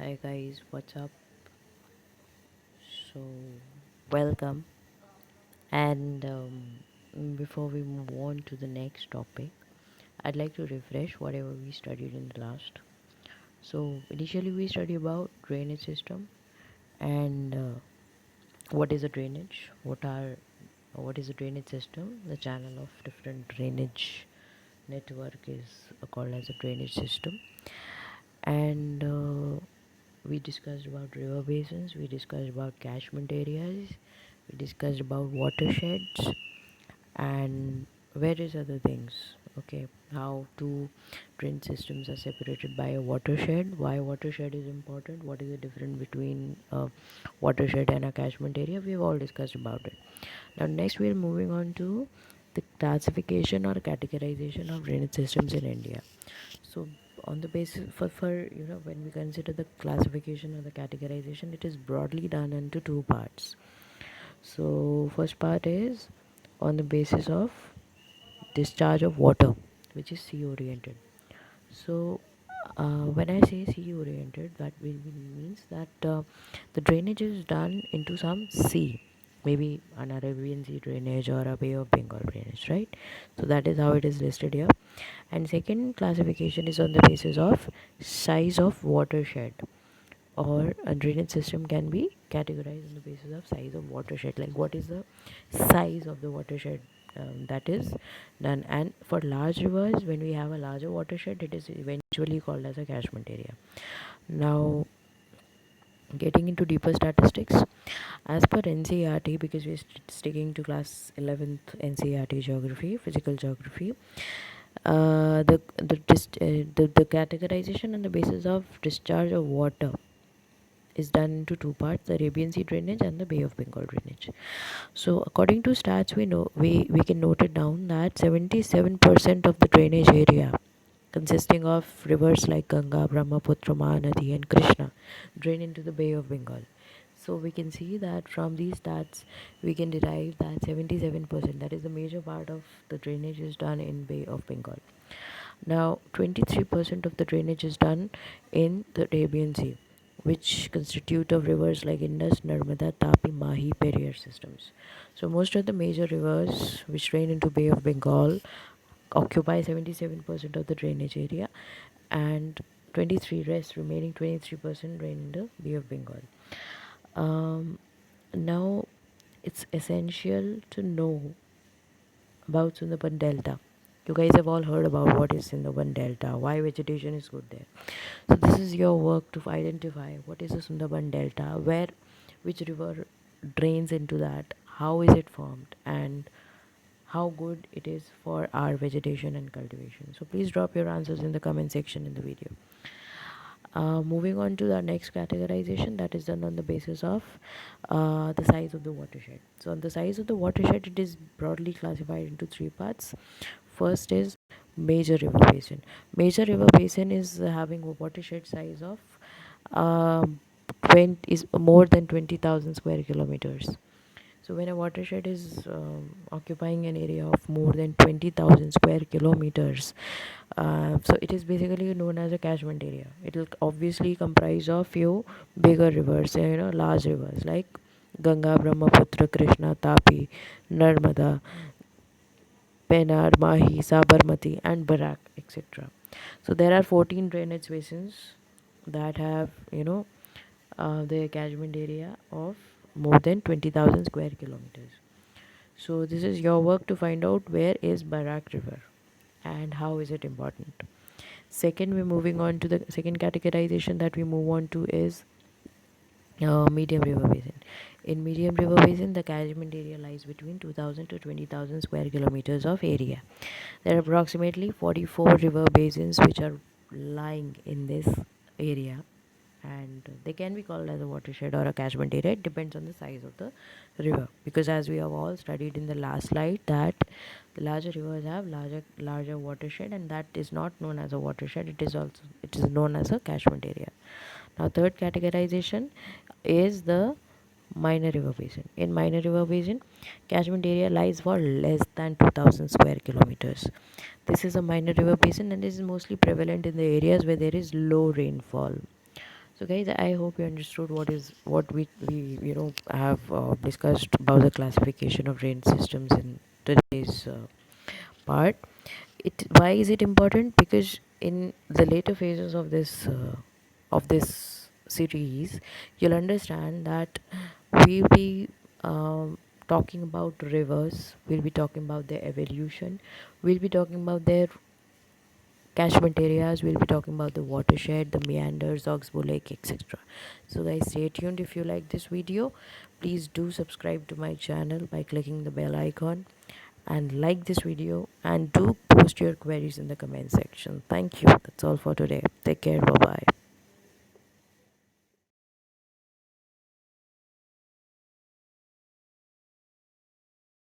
Hi guys, what's up? So, welcome. And before we move on to the next topic, I'd like to refresh whatever we studied in the last. So, initially we studied about drainage system and what is a drainage, what is a drainage system. The channel of different drainage network is called as a drainage system, and we discussed about river basins, we discussed about catchment areas, we discussed about watersheds, and various other things. Okay, how two drain systems are separated by a watershed, why watershed is important, what is the difference between a watershed and a catchment area. We've all discussed about it. Now next we are moving on to the classification or categorization of drainage systems in India. So on the basis for when we consider the classification or the categorization, it is broadly done into two parts. So first part is on the basis of discharge of water, which is sea oriented. So when I say sea oriented, that means that the drainage is done into some sea, maybe an Arabian Sea drainage or a Bay of Bengal drainage, right? So that is how it is listed here. And second classification is on the basis of size of watershed, or a drainage system can be categorized on the basis of size of watershed, like what is the size of the watershed that is done. And for large rivers, when we have a larger watershed, it is eventually called as a catchment area. Now getting into deeper statistics, as per NCERT, because we're sticking to class 11th NCERT geography, physical geography, the categorization on the basis of discharge of water is done into two parts: the Arabian Sea drainage and the Bay of Bengal drainage. So according to stats, we can note it down that 77% of the drainage area, consisting of rivers like Ganga, Brahmaputra, Mahanadi and Krishna, drain into the Bay of Bengal. So we can see that from these stats we can derive that 77%, that is the major part of the drainage, is done in Bay of Bengal. Now 23% of the drainage is done in the Arabian Sea, which constitute of rivers like Indus, Narmada, Tapi, Mahi, Periyar systems. So most of the major rivers which drain into Bay of Bengal occupy 77% of the drainage area, and 23 rest remaining 23% drain in the Bay of Bengal. Now it's essential to know about Sundarban Delta. You guys have all heard about what is Sundarban Delta, why vegetation is good there. So this is your work to identify what is the Sundarban Delta, where which river drains into that, how is it formed, and how good it is for our vegetation and cultivation. So please drop your answers in the comment section in the video. Moving on to the next categorization, that is done on the basis of the size of the watershed. So on the size of the watershed, it is broadly classified into three parts. First is major river basin. Major river basin is having a watershed size of 20 is more than 20,000 square kilometers. So when a watershed is occupying an area of more than 20,000 square kilometers, so it is basically known as a catchment area. It will obviously comprise of few bigger rivers, large rivers like Ganga, Brahmaputra, Krishna, Tapi, Narmada, Penar, Mahi, Sabarmati, and Barak, etc. So there are 14 drainage basins that have, their catchment area of more than 20,000 square kilometers. So this is your work to find out where is Barak River and how is it important. Second, we're moving on to the second categorization that we move on to is medium river basin. In medium river basin, the catchment area lies between 2,000 to 20,000 square kilometers of area. There are approximately 44 river basins which are lying in this area, and they can be called as a watershed or a catchment area. It depends on the size of the river, because as we have all studied in the last slide, that the larger rivers have larger watershed, and that is not known as a watershed. It is known as a catchment area. Now third categorization is the minor river basin. In minor river basin, catchment area lies for less than 2,000 square kilometers. This is a minor river basin and is mostly prevalent in the areas where there is low rainfall. So, guys, I hope you understood what we have discussed about the classification of rain systems in today's part. It Why is it important? Because in the later phases of this series, you'll understand that we'll be talking about rivers. We'll be talking about their evolution. We'll be talking about their catchment areas. We'll be talking about the watershed, the meanders, oxbow lake, etc. So guys, stay tuned. If you like this video, please do subscribe to my channel by clicking the bell icon and like this video, and do post your queries in the comment section. Thank you. That's all for today. Take care. Bye bye.